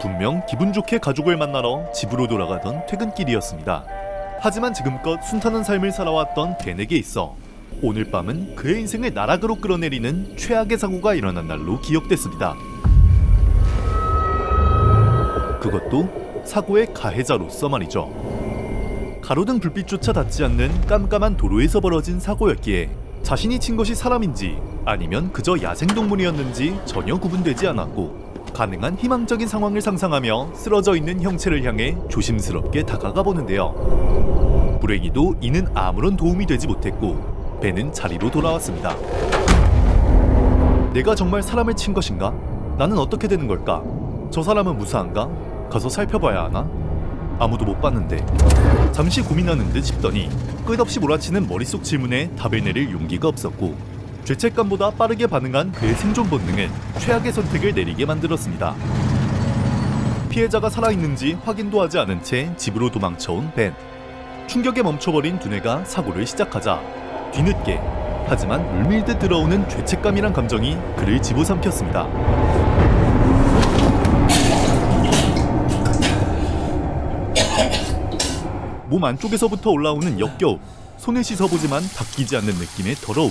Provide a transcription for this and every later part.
분명 기분 좋게 가족을 만나러 집으로 돌아가던 퇴근길이었습니다. 하지만 지금껏 순탄한 삶을 살아왔던 벤에게 있어 오늘 밤은 그의 인생을 나락으로 끌어내리는 최악의 사고가 일어난 날로 기억됐습니다. 그것도 사고의 가해자로서 말이죠. 가로등 불빛조차 닿지 않는 깜깜한 도로에서 벌어진 사고였기에 자신이 친 것이 사람인지 아니면 그저 야생동물이었는지 전혀 구분되지 않았고, 가능한 희망적인 상황을 상상하며 쓰러져 있는 형체를 향해 조심스럽게 다가가 보는데요. 불행히도 이는 아무런 도움이 되지 못했고 벤은 자리로 돌아왔습니다. 내가 정말 사람을 친 것인가? 나는 어떻게 되는 걸까? 저 사람은 무사한가? 가서 살펴봐야 하나? 아무도 못 봤는데. 잠시 고민하는 듯 싶더니 끝없이 몰아치는 머릿속 질문에 답을 내릴 용기가 없었고, 죄책감보다 빠르게 반응한 그의 생존 본능은 최악의 선택을 내리게 만들었습니다. 피해자가 살아있는지 확인도 하지 않은 채 집으로 도망쳐온 벤. 충격에 멈춰버린 두뇌가 사고를 시작하자 뒤늦게, 하지만 물밀듯 들어오는 죄책감이란 감정이 그를 집어삼켰습니다. 몸 안쪽에서부터 올라오는 역겨움, 손에 씻어보지만 닦이지 않는 느낌의 더러움.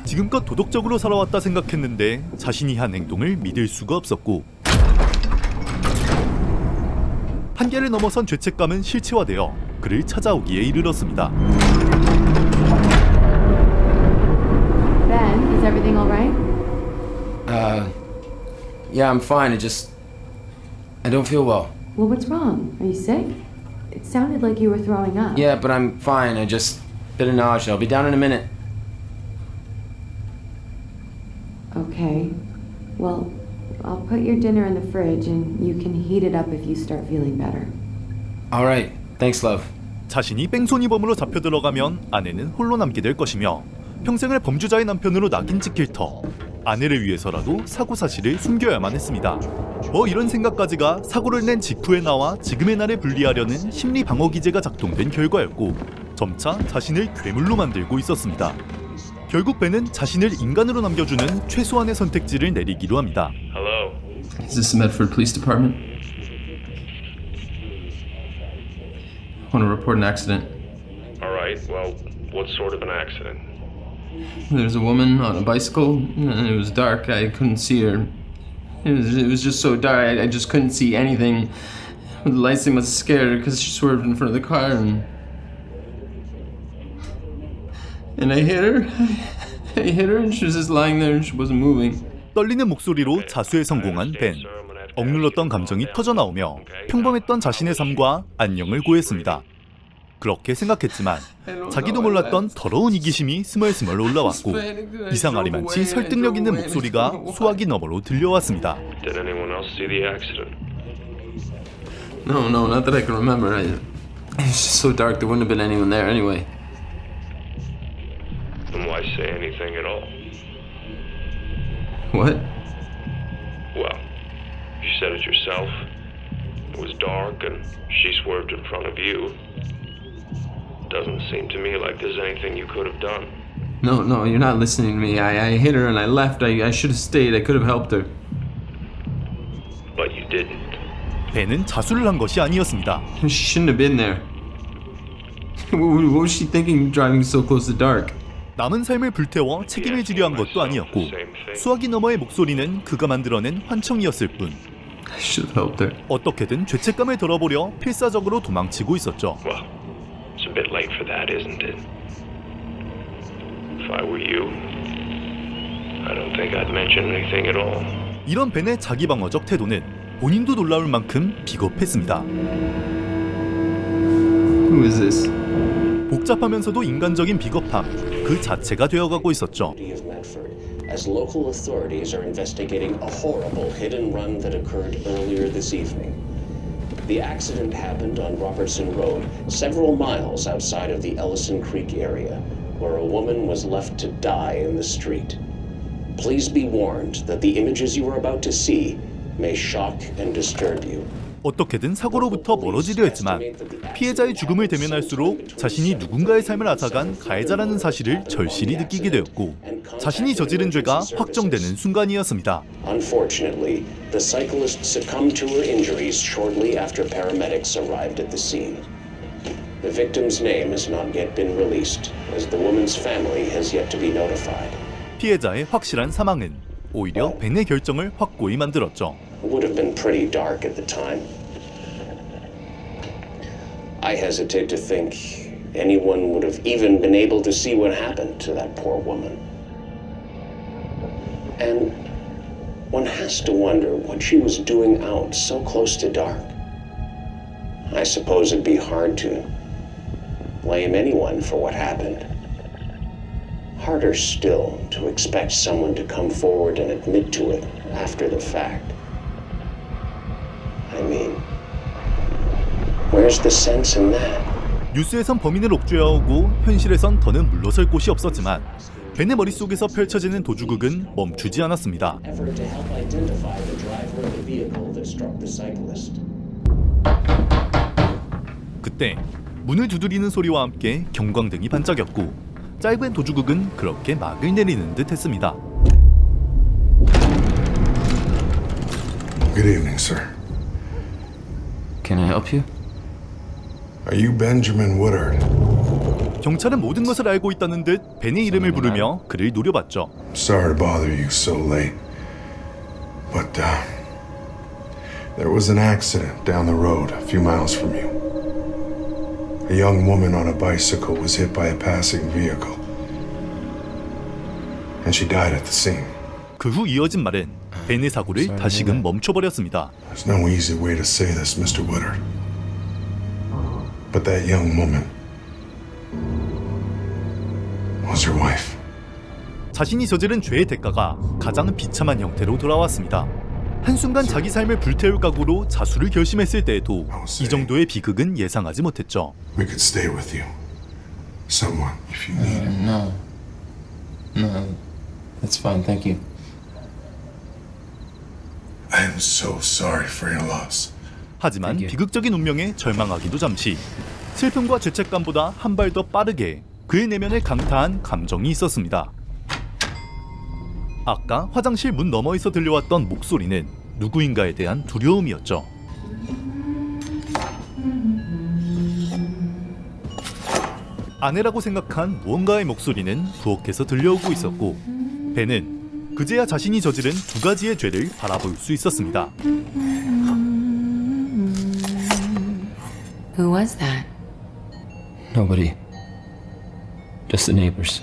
지금껏 도덕적으로 살아왔다 생각했는데 자신이 한 행동을 믿을 수가 없었고, 한계를 넘어선 죄책감은 실체화되어 그를 찾아오기에 이르렀습니다. Ben, is everything all right? Yeah, I'm fine. I don't feel well. Well, what's wrong? Are you sick? It sounded like you were throwing up. Yeah, but I'm fine. I just bit of nausea. I'll be down in a minute. Okay. Well, I'll put your dinner in the fridge and you can heat it up if you start feeling better. All right. Thanks, love. 자신이 뺑소니범으로 잡혀 들어가면 아내는 홀로 남게 될 것이며 평생을 범죄자의 남편으로 낙인 찍힐 터 아내를 위해서라도 사고 사실을 숨겨야만 했습니다. 뭐 이런 생각까지가 사고를 낸 직후에 나와 지금의 날에 분리하려는 심리 방어 기제가 작동된 결과였고, 점차 자신을 괴물로 만들고 있었습니다. 결국 벤은 자신을 인간으로 남겨주는 최소한의 선택지를 내리기로 합니다. Hello. Is this the Medford Police Department? Want to report an accident. All right. Well, what sort of an accident? There's a woman on a bicycle, and it was dark. I couldn't see her. It was just so dark. I just couldn't see anything. With the lights, they must have scared her because she swerved in front of the car, and I hit her. I hit her, and she was just lying there, and she wasn't moving. 떨리는 목소리로 자수에 성공한 벤. 억눌렀던 감정이 터져나오며 평범했던 자신의 삶과 안녕을 구했습니다. 그렇게 생각했지만 자기도 몰랐던 더러운 이기심이 스멀스멀 올라왔고, 이상하리만치 설득력 있는 목소리가 수화기 너머로 들려왔습니다. Did anyone else see the accident? No, not that I can remember. It's just so dark. There wouldn't have been anyone there anyway. Then why say anything at all? What? Well, you said it yourself. It was dark and she swerved in front of you. Doesn't seem to me like there's anything you could have done. No, you're not listening to me. I hit her and I left. I should have stayed. I could have helped her. But you didn't. 벤은 자수를 한 것이 아니었습니다. She shouldn't have been there. What was she thinking driving so close to dark? 남은 삶을 불태워 책임을 지려 한 것도 아니었고, 수화기 너머의 목소리는 그가 만들어낸 환청이었을 뿐, I should have helped her. 어떻게든 죄책감을 덜어보려 필사적으로 도망치고 있었죠. Well, it's a bit late for that, isn't it? If I were you, I don't think I'd mention anything at all. 이런 벤의 자기방어적 태도는 본인도 놀라울 만큼 비겁했습니다. Who is this? 복잡하면서도 인간적인 비겁함 그 자체가 되어가고 있었죠. of Medford, as local authorities are investigating a horrible hit and run that occurred earlier this evening. The accident happened on Robertson Road, several miles outside of the Ellison Creek area, where a woman was left to die in the street. Please be warned that the images you are about to see may shock and disturb you. 어떻게든 사고로부터 멀어지려 했지만 피해자의 죽음을 대면할수록 자신이 누군가의 삶을 앗아간 가해자라는 사실을 절실히 느끼게 되었고 자신이 저지른 죄가 확정되는 순간이었습니다. Unfortunately, the cyclist succumbed to her injuries shortly after paramedics arrived at the scene. The victim's name has not yet been released, as the woman's family has yet to be notified. 피해자의 확실한 사망은 오히려 벤의 결정을 확고히 만들었죠. It would have been pretty dark at the time. I hesitate to think anyone would have even been able to see what happened to that poor woman. And one has to wonder what she was doing out so close to dark. I suppose it'd be hard to blame anyone for what happened. Harder still to expect someone to come forward and admit to it after the fact. I mean, where's the sense in that? 뉴스에선 범인을 옥죄어오고 현실에선 더는 물러설 곳이 없었지만 벤의 머릿속에서 펼쳐지는 도주극은 멈추지 않았습니다. Effort to help identify the driver of the vehicle that struck the cyclist. 그때 문을 두드리는 소리와 함께 경광등이 반짝였고 짧은 도주극은 그렇게 막을 내리는 듯 했습니다. Good evening, sir. Can I help you? Are you Benjamin Woodard? 경찰은 모든 것을 알고 있다는 듯 벤의 이름을 부르며 그를 노려봤죠. Sorry to bother you so late, but there was an accident down the road a few miles from you. A young woman on a bicycle was hit by a passing vehicle, and she died at the scene. 그 후 이어진 말은 벤의 사고를 다시금 멈춰버렸습니다. There's no easy way to say this, Mr. Woodard, but that young woman was your wife. 자신이 저지른 죄의 대가가 가장 비참한 형태로 돌아왔습니다. 한순간 자기 삶을 불태울 각오로 자수를 결심했을 때에도 이 정도의 비극은 예상하지 못했죠. We could stay with you. Someone, if you need it. No, that's fine, thank you. I am so sorry for your loss. 하지만 되게. 비극적인 운명에 절망하기도 잠시 슬픔과 죄책감보다 한 발 더 빠르게 그의 내면을 강타한 감정이 있었습니다. 아까 화장실 문 너머에서 들려왔던 목소리는 누구인가에 대한 두려움이었죠. 아내라고 생각한 무언가의 목소리는 부엌에서 들려오고 있었고 벤은 그제야 자신이 저지른 두 가지의 죄를 바라볼 수 있었습니다. Who was that? Nobody. Just the neighbors.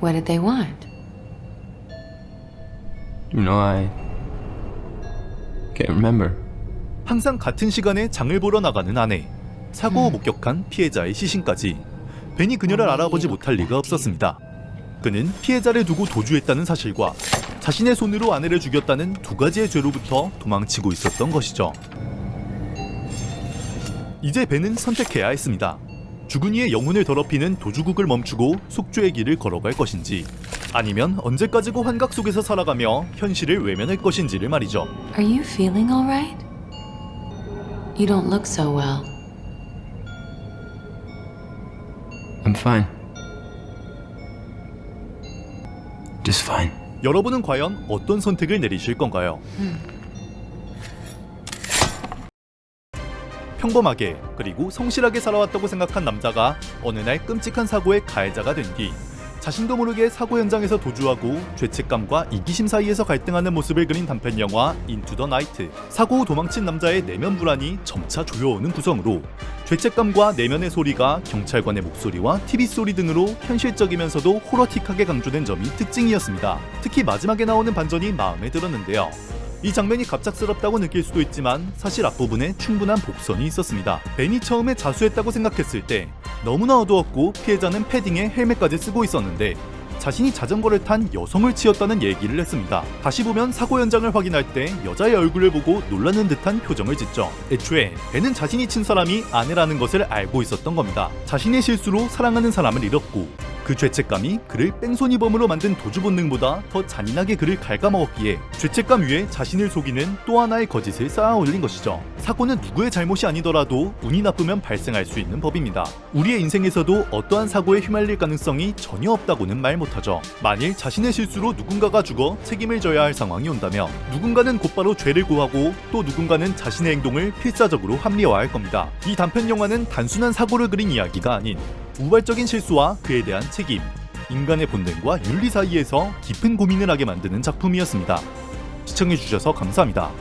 What did they want? I can't remember. 항상 같은 시간에 장을 보러 나가는 아내, 사고 후 목격한 피해자의 시신까지 벤이 그녀를 알아보지 못할 리가 없었습니다. 그는 피해자를 두고 도주했다는 사실과 자신의 손으로 아내를 죽였다는 두 가지의 죄로부터 도망치고 있었던 것이죠. 이제 벤은 선택해야 했습니다. 죽은 이의 영혼을 더럽히는 도주국을 멈추고 속죄의 길을 걸어갈 것인지 아니면 언제까지고 환각 속에서 살아가며 현실을 외면할 것인지를 말이죠. Are you feeling all right? You don't look so well. I'm fine. Just fine. 여러분은 과연 어떤 선택을 내리실 건가요? 평범하게 그리고 성실하게 살아왔다고 생각한 남자가 어느 날 끔찍한 사고의 가해자가 된 뒤 자신도 모르게 사고 현장에서 도주하고 죄책감과 이기심 사이에서 갈등하는 모습을 그린 단편 영화 인투 더 나이트. 사고 후 도망친 남자의 내면 불안이 점차 조여오는 구성으로 죄책감과 내면의 소리가 경찰관의 목소리와 TV 소리 등으로 현실적이면서도 호러틱하게 강조된 점이 특징이었습니다. 특히 마지막에 나오는 반전이 마음에 들었는데요. 이 장면이 갑작스럽다고 느낄 수도 있지만 사실 앞부분에 충분한 복선이 있었습니다. 벤이 처음에 자수했다고 생각했을 때 너무나 어두웠고 피해자는 패딩에 헬멧까지 쓰고 있었는데 자신이 자전거를 탄 여성을 치었다는 얘기를 했습니다. 다시 보면 사고 현장을 확인할 때 여자의 얼굴을 보고 놀라는 듯한 표정을 짓죠. 애초에 벤은 자신이 친 사람이 아내라는 것을 알고 있었던 겁니다. 자신의 실수로 사랑하는 사람을 잃었고 그 죄책감이 그를 뺑소니범으로 만든 도주 본능보다 더 잔인하게 그를 갉아먹었기에 죄책감 위에 자신을 속이는 또 하나의 거짓을 쌓아 올린 것이죠. 사고는 누구의 잘못이 아니더라도 운이 나쁘면 발생할 수 있는 법입니다. 우리의 인생에서도 어떠한 사고에 휘말릴 가능성이 전혀 없다고는 말 못하죠. 만일 자신의 실수로 누군가가 죽어 책임을 져야 할 상황이 온다면 누군가는 곧바로 죄를 고하고 또 누군가는 자신의 행동을 필사적으로 합리화할 겁니다. 이 단편 영화는 단순한 사고를 그린 이야기가 아닌 우발적인 실수와 그에 대한 책임, 인간의 본능과 윤리 사이에서 깊은 고민을 하게 만드는 작품이었습니다. 시청해주셔서 감사합니다.